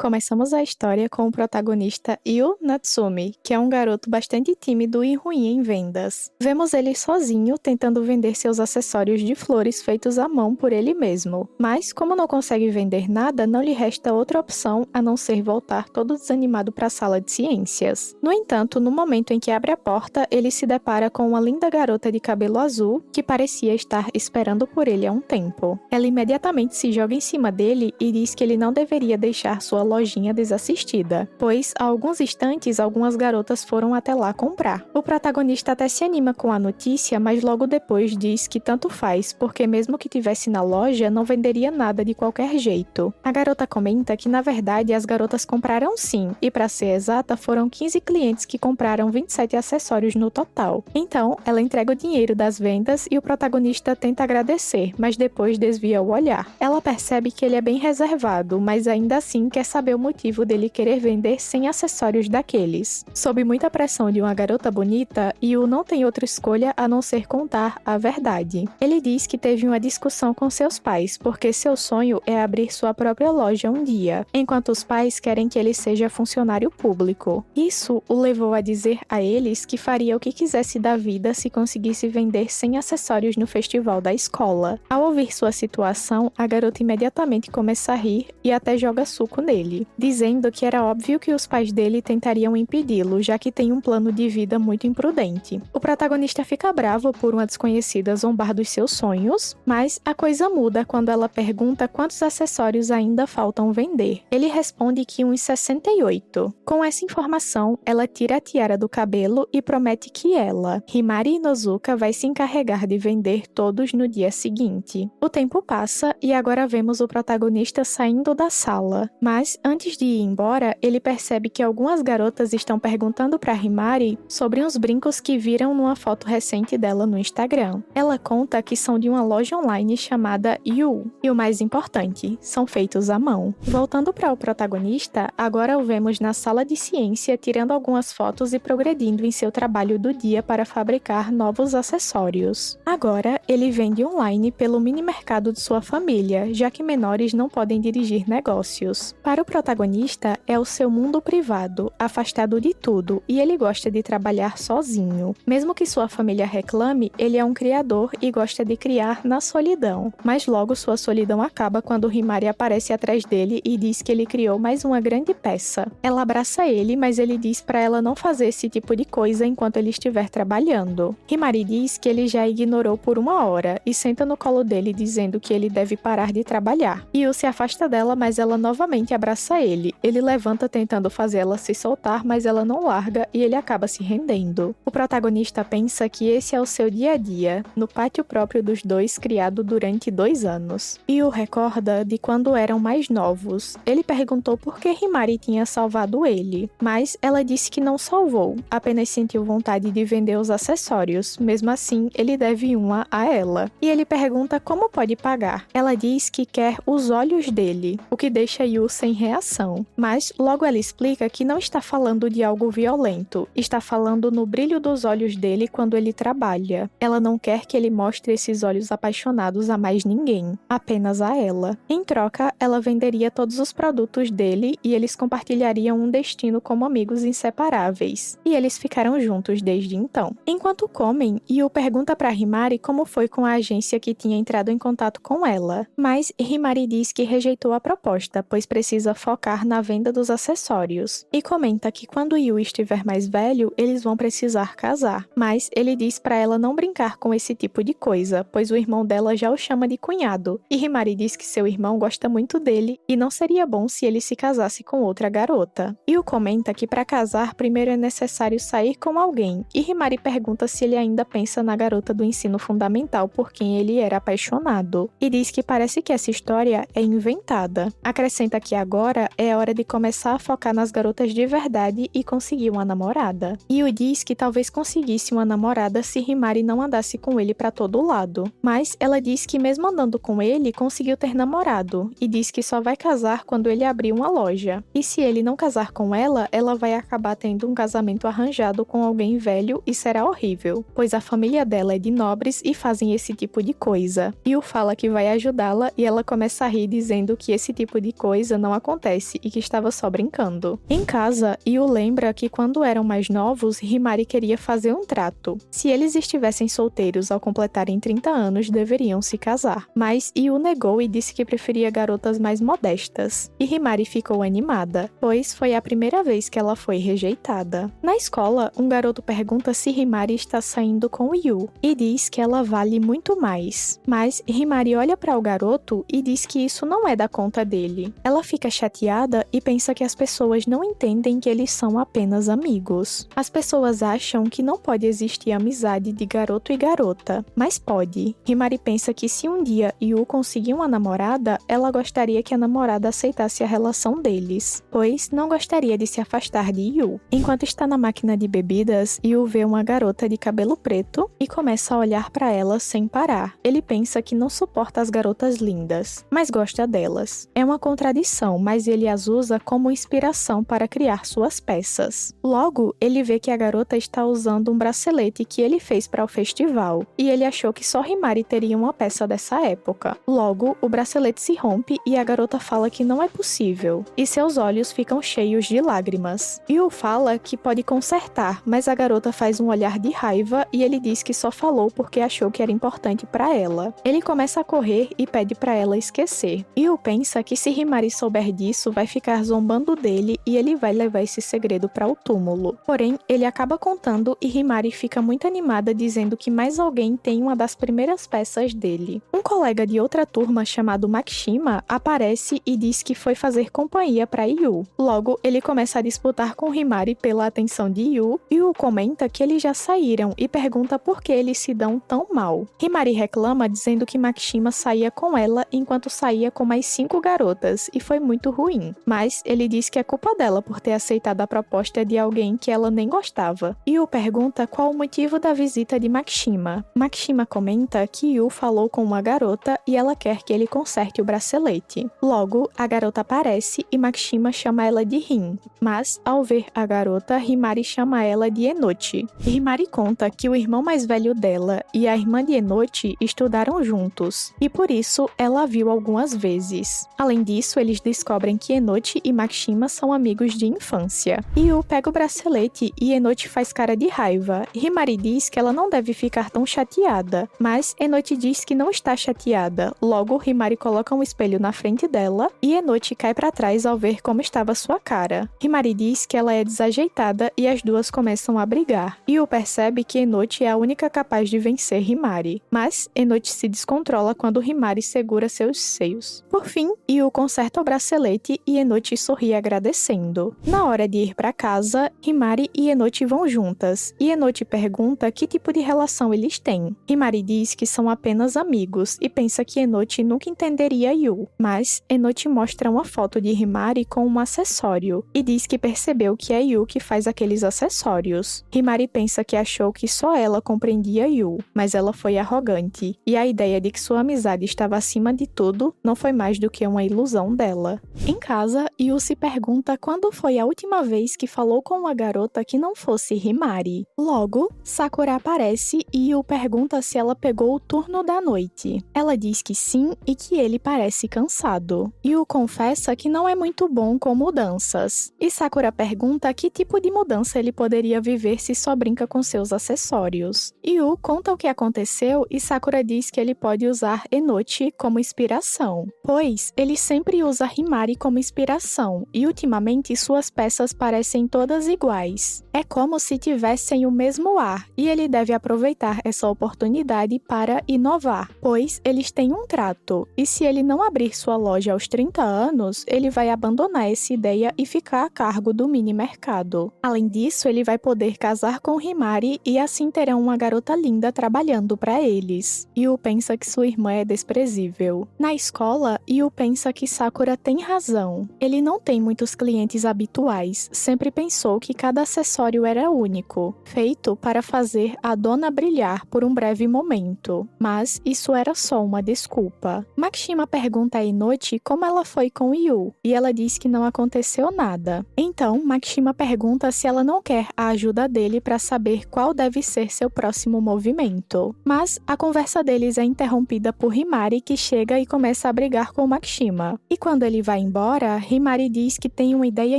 Começamos a história com o protagonista Yu Natsumi, que é um garoto bastante tímido e ruim em vendas. Vemos ele sozinho tentando vender seus acessórios de flores feitos à mão por ele mesmo, mas como não consegue vender nada, não lhe resta outra opção a não ser voltar todo desanimado para a sala de ciências. No entanto, no momento em que abre a porta, ele se depara com uma linda garota de cabelo azul que parecia estar esperando por ele há um tempo. Ela imediatamente se joga em cima dele e diz que ele não deveria deixar sua lojinha desassistida, pois há alguns instantes algumas garotas foram até lá comprar. O protagonista até se anima com a notícia, mas logo depois diz que tanto faz, porque mesmo que tivesse na loja, não venderia nada de qualquer jeito. A garota comenta que na verdade as garotas compraram sim, e para ser exata, foram 15 clientes que compraram 27 acessórios no total. Então, ela entrega o dinheiro das vendas e o protagonista tenta agradecer, mas depois desvia o olhar. Ela percebe que ele é bem reservado, mas ainda assim quer saber o motivo dele querer vender 100 acessórios daqueles. Sob muita pressão de uma garota bonita, Yu não tem outra escolha a não ser contar a verdade. Ele diz que teve uma discussão com seus pais, porque seu sonho é abrir sua própria loja um dia, enquanto os pais querem que ele seja funcionário público. Isso o levou a dizer a eles que faria o que quisesse da vida se conseguisse vender 100 acessórios no festival da escola. Ao ouvir sua situação, a garota imediatamente começa a rir e até joga suco nele, dizendo que era óbvio que os pais dele tentariam impedi-lo, já que tem um plano de vida muito imprudente. O protagonista fica bravo por uma desconhecida zombar dos seus sonhos, mas a coisa muda quando ela pergunta quantos acessórios ainda faltam vender. Ele responde que uns 68. Com essa informação, ela tira a tiara do cabelo e promete que ela, Himari Inozuka, vai se encarregar de vender todos no dia seguinte. O tempo passa e agora vemos o protagonista saindo da sala, mas antes de ir embora, ele percebe que algumas garotas estão perguntando para Himari sobre uns brincos que viram numa foto recente dela no Instagram. Ela conta que são de uma loja online chamada Yu, e o mais importante, são feitos à mão. Voltando para o protagonista, agora o vemos na sala de ciência tirando algumas fotos e progredindo em seu trabalho do dia para fabricar novos acessórios. Agora, ele vende online pelo mini mercado de sua família, já que menores não podem dirigir negócios. Para o protagonista, é o seu mundo privado, afastado de tudo, e ele gosta de trabalhar sozinho. Mesmo que sua família reclame, ele é um criador e gosta de criar na solidão. Mas logo sua solidão acaba quando Himari aparece atrás dele e diz que ele criou mais uma grande peça. Ela abraça ele, mas ele diz para ela não fazer esse tipo de coisa enquanto ele estiver trabalhando. Himari diz que ele já a ignorou por uma hora e senta no colo dele dizendo que ele deve parar de trabalhar. Yu se afasta dela, mas ela novamente abraça ele. Ele levanta tentando fazer ela se soltar, mas ela não larga e ele acaba se rendendo. O protagonista pensa que esse é o seu dia a dia, no pátio próprio dos dois criado durante 2 anos. Yu recorda de quando eram mais novos. Ele perguntou por que Himari tinha salvado ele, mas ela disse que não salvou, apenas sentiu vontade de vender os acessórios. Mesmo assim, ele deve uma a ela. E ele pergunta como pode pagar. Ela diz que quer os olhos dele, o que deixa Yu sem reação. Mas logo ela explica que não está falando de algo violento, está falando no brilho dos olhos dele quando ele trabalha. Ela não quer que ele mostre esses olhos apaixonados a mais ninguém, apenas a ela. Em troca, ela venderia todos os produtos dele e eles compartilhariam um destino como amigos inseparáveis. E eles ficaram juntos desde então. Enquanto comem, Yu pergunta para Himari como foi com a agência que tinha entrado em contato com ela, mas Himari diz que rejeitou a proposta, pois precisa focar na venda dos acessórios, e comenta que quando Yu estiver mais velho, eles vão precisar casar, mas ele diz para ela não brincar com esse tipo de coisa, pois o irmão dela já o chama de cunhado, e Himari diz que seu irmão gosta muito dele e não seria bom se ele se casasse com outra garota. Yu comenta que para casar primeiro é necessário sair com alguém, e Himari pergunta se ele ainda pensa na garota do ensino fundamental por quem ele era apaixonado, e diz que parece que essa história é inventada. Acrescenta que agora é hora de começar a focar nas garotas de verdade e conseguir uma namorada. Yu diz que talvez conseguisse uma namorada se Himari não andasse com ele para todo lado, mas ela diz que mesmo andando com ele, conseguiu ter namorado, e diz que só vai casar quando ele abrir uma loja. E se ele não casar com ela, ela vai acabar tendo um casamento arranjado com alguém velho e será horrível, pois a família dela é de nobres e fazem esse tipo de coisa. Yu fala que vai ajudá-la e ela começa a rir dizendo que esse tipo de coisa não acontece acontece e que estava só brincando. Em casa, Yu lembra que quando eram mais novos, Himari queria fazer um trato. Se eles estivessem solteiros ao completarem 30 anos, deveriam se casar. Mas Yu negou e disse que preferia garotas mais modestas. E Himari ficou animada, pois foi a primeira vez que ela foi rejeitada. Na escola, um garoto pergunta se Himari está saindo com Yu e diz que ela vale muito mais. Mas Himari olha para o garoto e diz que isso não é da conta dele. Ela fica chateada e pensa que as pessoas não entendem que eles são apenas amigos. As pessoas acham que não pode existir amizade de garoto e garota, mas pode. Himari pensa que se um dia Yu conseguir uma namorada, ela gostaria que a namorada aceitasse a relação deles, pois não gostaria de se afastar de Yu. Enquanto está na máquina de bebidas, Yu vê uma garota de cabelo preto e começa a olhar para ela sem parar. Ele pensa que não suporta as garotas lindas, mas gosta delas. É uma contradição, mas ele as usa como inspiração para criar suas peças. Logo, ele vê que a garota está usando um bracelete que ele fez para o festival, e ele achou que só Himari teria uma peça dessa época. Logo, o bracelete se rompe e a garota fala que não é possível, e seus olhos ficam cheios de lágrimas. Yu fala que pode consertar, mas a garota faz um olhar de raiva e ele diz que só falou porque achou que era importante para ela. Ele começa a correr e pede para ela esquecer. Yu pensa que se Himari souber disso, vai ficar zombando dele e ele vai levar esse segredo para o túmulo. Porém, ele acaba contando e Himari fica muito animada dizendo que mais alguém tem uma das primeiras peças dele. Um colega de outra turma chamado Makishima aparece e diz que foi fazer companhia para Yu. Logo, ele começa a disputar com Himari pela atenção de Yu. Yu comenta que eles já saíram e pergunta por que eles se dão tão mal. Himari reclama dizendo que Makishima saía com ela enquanto saía com mais 5 garotas e foi muito ruim. Mas ele diz que é culpa dela por ter aceitado a proposta de alguém que ela nem gostava. Yu pergunta qual o motivo da visita de Makishima. Makishima comenta que Yu falou com uma garota e ela quer que ele conserte o bracelete. Logo, a garota aparece e Makishima chama ela de Rin. Mas, ao ver a garota, Himari chama ela de Enochi. Himari conta que o irmão mais velho dela e a irmã de Enochi estudaram juntos, e por isso ela a viu algumas vezes. Além disso, eles descobrem que Enochi e Makishima são amigos de infância. Yu pega o bracelete e Enochi faz cara de raiva. Himari diz que ela não deve ficar tão chateada, mas Enochi diz que não está chateada. Logo, Himari coloca um espelho na frente dela e Enochi cai para trás ao ver como estava sua cara. Himari diz que ela é desajeitada e as duas começam a brigar. Yu percebe que Enochi é a única capaz de vencer Himari, mas Enochi se descontrola quando Himari segura seus seios. Por fim, Yu conserta o bracelete e Enochi sorri agradecendo. Na hora de ir para casa, Himari e Enochi vão juntas, e Enochi pergunta que tipo de relação eles têm. Himari diz que são apenas amigos e pensa que Enochi nunca entenderia Yu, mas Enochi mostra uma foto de Himari com um acessório e diz que percebeu que é Yu que faz aqueles acessórios. Himari pensa que achou que só ela compreendia Yu, mas ela foi arrogante, e a ideia de que sua amizade estava acima de tudo não foi mais do que uma ilusão dela. Em casa, Yu se pergunta quando foi a última vez que falou com uma garota que não fosse Himari. Logo, Sakura aparece e Yu pergunta se ela pegou o turno da noite. Ela diz que sim e que ele parece cansado. Yu confessa que não é muito bom com mudanças. E Sakura pergunta que tipo de mudança ele poderia viver se só brinca com seus acessórios. Yu conta o que aconteceu e Sakura diz que ele pode usar Enochi como inspiração, pois ele sempre usa Himari como inspiração e ultimamente suas peças parecem todas iguais. É como se tivessem o mesmo ar e ele deve aproveitar essa oportunidade para inovar, pois eles têm um trato e se ele não abrir sua loja aos 30 anos, ele vai abandonar essa ideia e ficar a cargo do mini mercado. Além disso, ele vai poder casar com Himari e assim terão uma garota linda trabalhando para eles. Yu pensa que sua irmã é desprezível. Na escola, Yu pensa que Sakura tem razão. Ele não tem muitos clientes habituais, sempre pensou que cada acessório era único, feito para fazer a dona brilhar por um breve momento. Mas isso era só uma desculpa. Makishima pergunta a Enochi como ela foi com Yu, e ela diz que não aconteceu nada. Então, Makishima pergunta se ela não quer a ajuda dele para saber qual deve ser seu próximo movimento. Mas a conversa deles é interrompida por Himari, que chega e começa a brigar com Makishima. E quando ele vai vai embora, Himari diz que tem uma ideia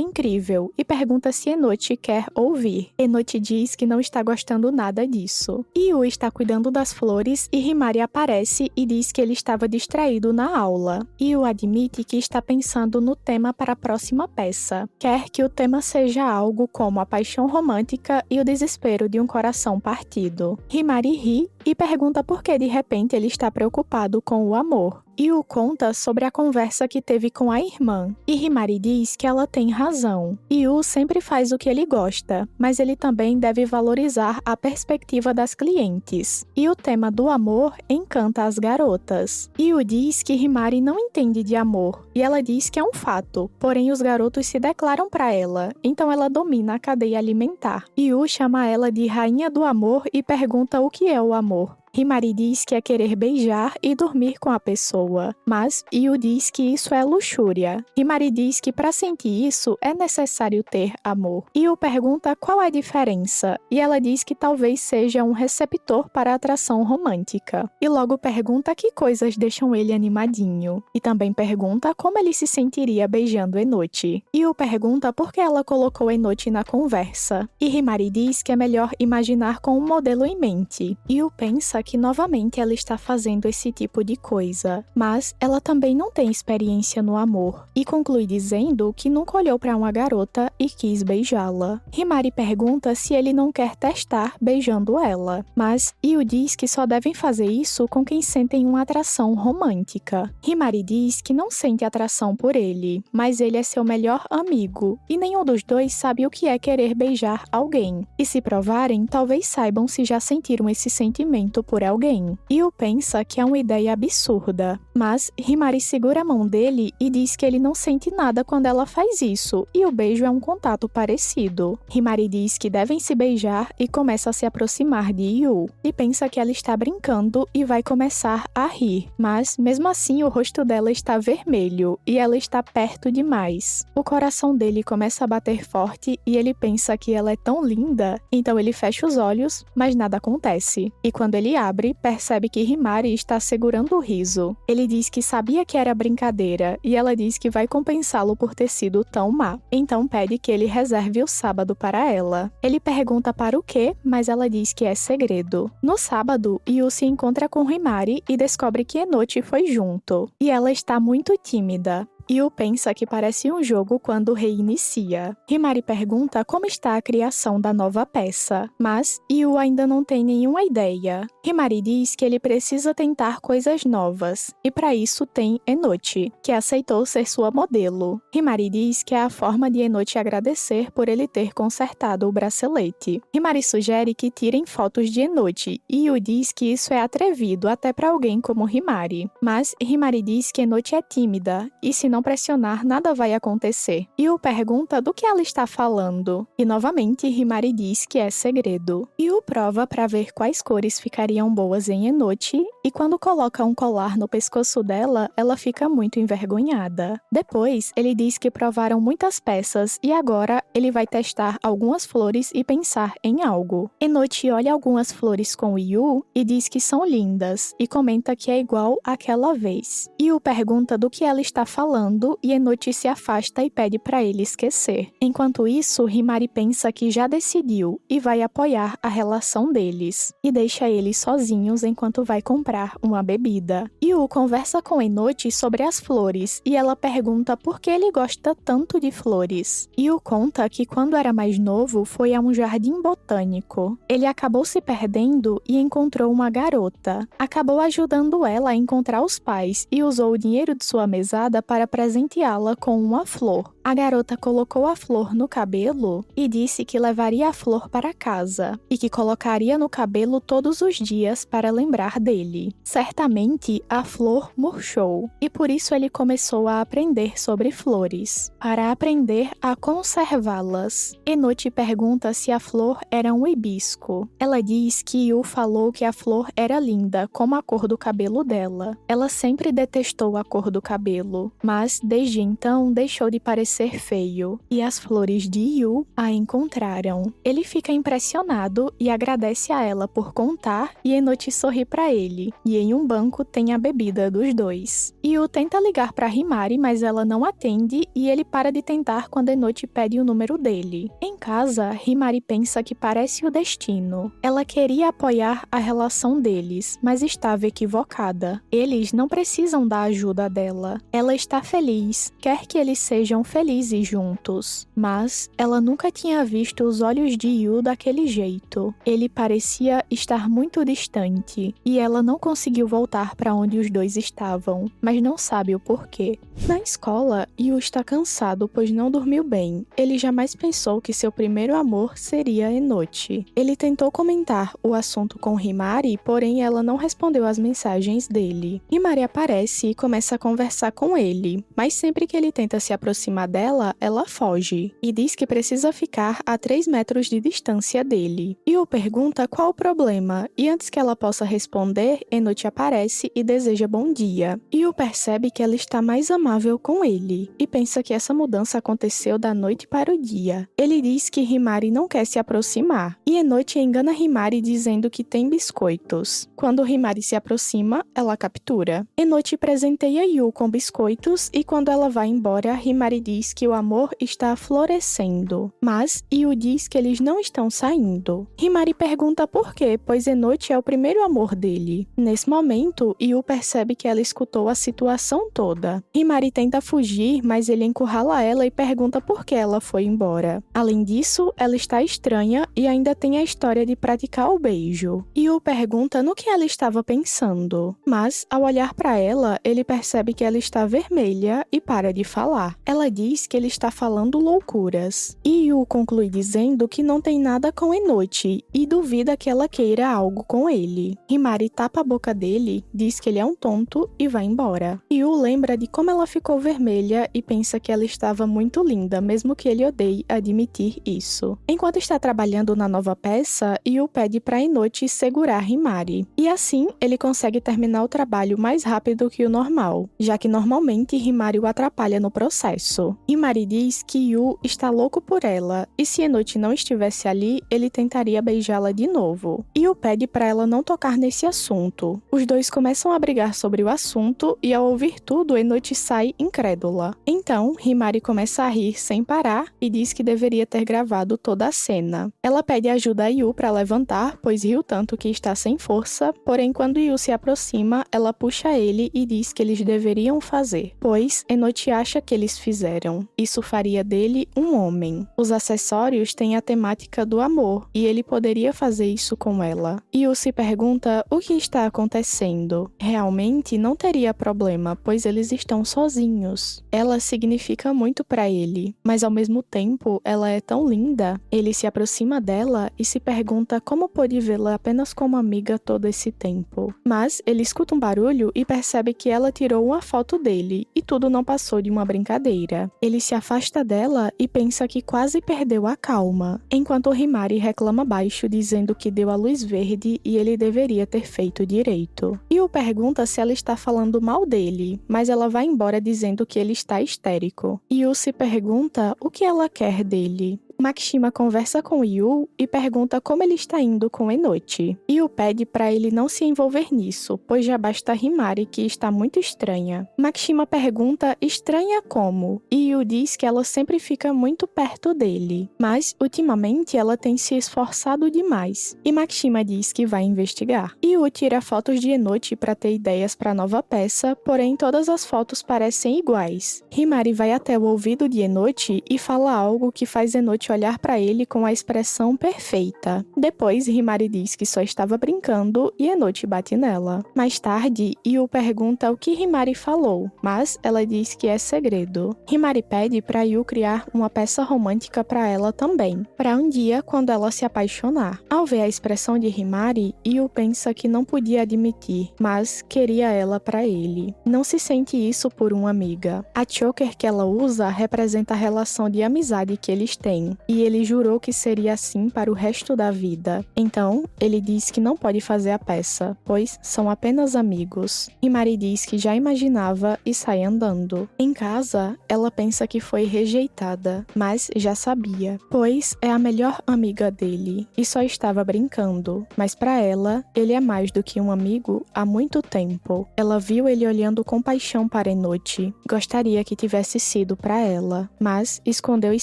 incrível e pergunta se Enochi quer ouvir. Enochi diz que não está gostando nada disso. Yu está cuidando das flores e Himari aparece e diz que ele estava distraído na aula. Yu admite que está pensando no tema para a próxima peça. Quer que o tema seja algo como a paixão romântica e o desespero de um coração partido. Himari ri e pergunta por que de repente ele está preocupado com o amor. Yu conta sobre a conversa que teve com a irmã, e Himari diz que ela tem razão. Yu sempre faz o que ele gosta, mas ele também deve valorizar a perspectiva das clientes. E o tema do amor encanta as garotas. Yu diz que Himari não entende de amor, e ela diz que é um fato, porém os garotos se declaram para ela, então ela domina a cadeia alimentar. Yu chama ela de rainha do amor e pergunta o que é o amor. Himari diz que é querer beijar e dormir com a pessoa, mas Yu diz que isso é luxúria. Himari diz que para sentir isso é necessário ter amor. Yu pergunta qual é a diferença, e ela diz que talvez seja um receptor para a atração romântica. E logo pergunta que coisas deixam ele animadinho. E também pergunta como ele se sentiria beijando Enochi. Yu pergunta por que ela colocou Enochi na conversa. E Himari diz que é melhor imaginar com um modelo em mente. Yu pensa que novamente ela está fazendo esse tipo de coisa, mas ela também não tem experiência no amor, e conclui dizendo que nunca olhou para uma garota e quis beijá-la. Himari pergunta se ele não quer testar beijando ela, mas Yu diz que só devem fazer isso com quem sentem uma atração romântica. Himari diz que não sente atração por ele, mas ele é seu melhor amigo, e nenhum dos dois sabe o que é querer beijar alguém. E se provarem, talvez saibam se já sentiram esse sentimento por alguém. Yu pensa que é uma ideia absurda, mas Himari segura a mão dele e diz que ele não sente nada quando ela faz isso, e o beijo é um contato parecido. Himari diz que devem se beijar e começa a se aproximar de Yu, e pensa que ela está brincando e vai começar a rir, mas mesmo assim o rosto dela está vermelho e ela está perto demais. O coração dele começa a bater forte e ele pensa que ela é tão linda, então ele fecha os olhos, mas nada acontece. E quando ele abre, percebe que Himari está segurando o riso. Ele diz que sabia que era brincadeira e ela diz que vai compensá-lo por ter sido tão má. Então pede que ele reserve o sábado para ela. Ele pergunta para o quê, mas ela diz que é segredo. No sábado, Yu se encontra com Himari e descobre que Enochi foi junto. E ela está muito tímida. Yu pensa que parece um jogo quando reinicia. Himari pergunta como está a criação da nova peça, mas Yu ainda não tem nenhuma ideia. Himari diz que ele precisa tentar coisas novas, e para isso tem Enochi, que aceitou ser sua modelo. Himari diz que é a forma de Enochi agradecer por ele ter consertado o bracelete. Himari sugere que tirem fotos de Enochi, e Yu diz que isso é atrevido até para alguém como Himari. Mas Himari diz que Enochi é tímida, e se não pressionar, nada vai acontecer. Yu pergunta do que ela está falando. E novamente, Himari diz que é segredo. Yu prova para ver quais cores ficariam boas em Enochi, e quando coloca um colar no pescoço dela, ela fica muito envergonhada. Depois, ele diz que provaram muitas peças e agora ele vai testar algumas flores e pensar em algo. Enochi olha algumas flores com Yu e diz que são lindas, e comenta que é igual àquela vez. Yu pergunta do que ela está falando e Enochi se afasta e pede para ele esquecer. Enquanto isso, Himari pensa que já decidiu e vai apoiar a relação deles, e deixa eles sozinhos enquanto vai comprar uma bebida. Yu conversa com Enochi sobre as flores e ela pergunta por que ele gosta tanto de flores. Yu conta que quando era mais novo foi a um jardim botânico. Ele acabou se perdendo e encontrou uma garota. Acabou ajudando ela a encontrar os pais e usou o dinheiro de sua mesada para presenteá-la com uma flor. A garota colocou a flor no cabelo e disse que levaria a flor para casa e que colocaria no cabelo todos os dias para lembrar dele. Certamente, a flor murchou e por isso ele começou a aprender sobre flores, para aprender a conservá-las. Enochi pergunta se a flor era um hibisco. Ela diz que Yu falou que a flor era linda, como a cor do cabelo dela. Ela sempre detestou a cor do cabelo, mas desde então deixou de parecer ser feio, e as flores de Yu a encontraram. Ele fica impressionado e agradece a ela por contar, e Enochi sorri para ele, e em um banco tem a bebida dos dois. Yu tenta ligar para Himari, mas ela não atende e ele para de tentar quando Enochi pede o número dele. Em casa, Himari pensa que parece o destino. Ela queria apoiar a relação deles, mas estava equivocada. Eles não precisam da ajuda dela. Ela está feliz, quer que eles sejam felizes juntos. Mas ela nunca tinha visto os olhos de Yu daquele jeito. Ele parecia estar muito distante, e ela não conseguiu voltar para onde os dois estavam, mas não sabe o porquê. Na escola, Yu está cansado pois não dormiu bem. Ele jamais pensou que seu primeiro amor seria Enochi. Ele tentou comentar o assunto com Himari, porém ela não respondeu às mensagens dele. Himari aparece e começa a conversar com ele, mas sempre que ele tenta se aproximar dela, ela foge e diz que precisa ficar a 3 metros de distância dele. Yu pergunta qual o problema, e antes que ela possa responder, Enochi aparece e deseja bom dia. Yu percebe que ela está mais amável com ele, e pensa que essa mudança aconteceu da noite para o dia. Ele diz que Himari não quer se aproximar, e Enochi engana Himari dizendo que tem biscoitos. Quando Himari se aproxima, ela captura. Enochi presenteia Yu com biscoitos, e quando ela vai embora, Himari diz que o amor está florescendo. Mas Yu diz que eles não estão saindo. Himari pergunta por quê, pois Enochi é o primeiro amor dele. Nesse momento, Yu percebe que ela escutou a situação toda. Himari tenta fugir, mas ele encurrala ela e pergunta por que ela foi embora. Além disso, ela está estranha e ainda tem a história de praticar o beijo. Yu pergunta no que ela estava pensando, mas ao olhar para ela, ele percebe que ela está vermelha e para de falar. Ela diz que ele está falando loucuras. E Yu conclui dizendo que não tem nada com Enochi e duvida que ela queira algo com ele. Himari tapa a boca dele, diz que ele é um tonto e vai embora. Yu lembra de como ela ficou vermelha e pensa que ela estava muito linda, mesmo que ele odeie admitir isso. Enquanto está trabalhando na nova peça, Yu pede para Enochi segurar Himari. E assim, ele consegue terminar o trabalho mais rápido que o normal, já que normalmente Himari o atrapalha no processo. Himari diz que Yu está louco por ela, e se Enochi não estivesse ali, ele tentaria beijá-la de novo. Yu pede para ela não tocar nesse assunto. Os dois começam a brigar sobre o assunto, e ao ouvir tudo, Enochi sai incrédula. Então, Himari começa a rir sem parar e diz que deveria ter gravado toda a cena. Ela pede ajuda a Yu para levantar, pois riu tanto que está sem força, porém quando Yu se aproxima, ela puxa ele e diz que eles deveriam fazer, pois Enochi acha que eles fizeram. Isso faria dele um homem. Os acessórios têm a temática do amor, e ele poderia fazer isso com ela. Yu se pergunta o que está acontecendo. Realmente não teria problema, pois eles estão sozinhos. Ela significa muito para ele, mas ao mesmo tempo ela é tão linda. Ele se aproxima dela e se pergunta como pôde vê-la apenas como amiga todo esse tempo. Mas ele escuta um barulho e percebe que ela tirou uma foto dele, e tudo não passou de uma brincadeira. Ele se afasta dela e pensa que quase perdeu a calma, enquanto Himari reclama baixo dizendo que deu a luz verde e ele deveria ter feito direito. Yu pergunta se ela está falando mal dele, mas ela vai embora dizendo que ele está histérico. Yu se pergunta o que ela quer dele. Makishima conversa com Yu e pergunta como ele está indo com Enochi. Yu pede para ele não se envolver nisso, pois já basta Himari, que está muito estranha. Makishima pergunta estranha como, e Yu diz que ela sempre fica muito perto dele, mas ultimamente ela tem se esforçado demais, e Makishima diz que vai investigar. Yu tira fotos de Enochi para ter ideias para a nova peça, porém todas as fotos parecem iguais. Himari vai até o ouvido de Enochi e fala algo que faz Enochi olhar para ele com a expressão perfeita. Depois, Himari diz que só estava brincando e Enochi bate nela. Mais tarde, Yu pergunta o que Himari falou, mas ela diz que é segredo. Himari pede para Yu criar uma peça romântica para ela também, para um dia quando ela se apaixonar. Ao ver a expressão de Himari, Yu pensa que não podia admitir, mas queria ela para ele. Não se sente isso por uma amiga. A choker que ela usa representa a relação de amizade que eles têm. e ele jurou que seria assim para o resto da vida. Então, ele diz que não pode fazer a peça, pois são apenas amigos. Himari diz que já imaginava e sai andando. Em casa, ela pensa que foi rejeitada, mas já sabia, pois é a melhor amiga dele e só estava brincando. Mas para ela, ele é mais do que um amigo há muito tempo. Ela viu ele olhando com paixão para Enochi. Gostaria que tivesse sido para ela, mas escondeu os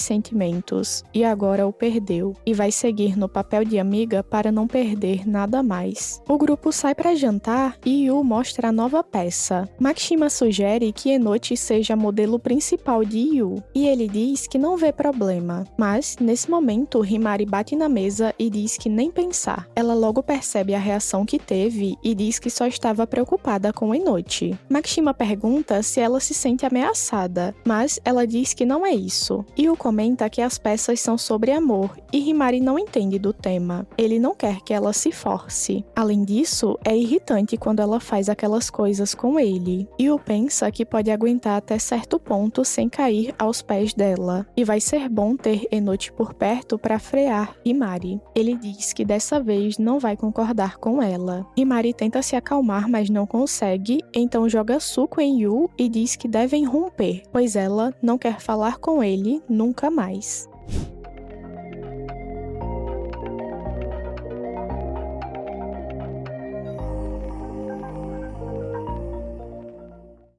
sentimentos e agora o perdeu e vai seguir no papel de amiga para não perder nada mais. O grupo sai para jantar e Yu mostra a nova peça. Makishima sugere que Enochi seja o modelo principal de Yu e ele diz que não vê problema, mas nesse momento Himari bate na mesa e diz que nem pensar. Ela logo percebe a reação que teve e diz que só estava preocupada com Enochi. Makishima pergunta se ela se sente ameaçada, mas ela diz que não é isso. Yu comenta que as peças são sobre amor e Himari não entende do tema. Ele não quer que ela se force. Além disso, é irritante quando ela faz aquelas coisas com ele. Yu pensa que pode aguentar até certo ponto sem cair aos pés dela, e vai ser bom ter Enochi por perto para frear Himari. Ele diz que dessa vez não vai concordar com ela. Himari tenta se acalmar, mas não consegue, então joga suco em Yu e diz que devem romper, pois ela não quer falar com ele nunca mais.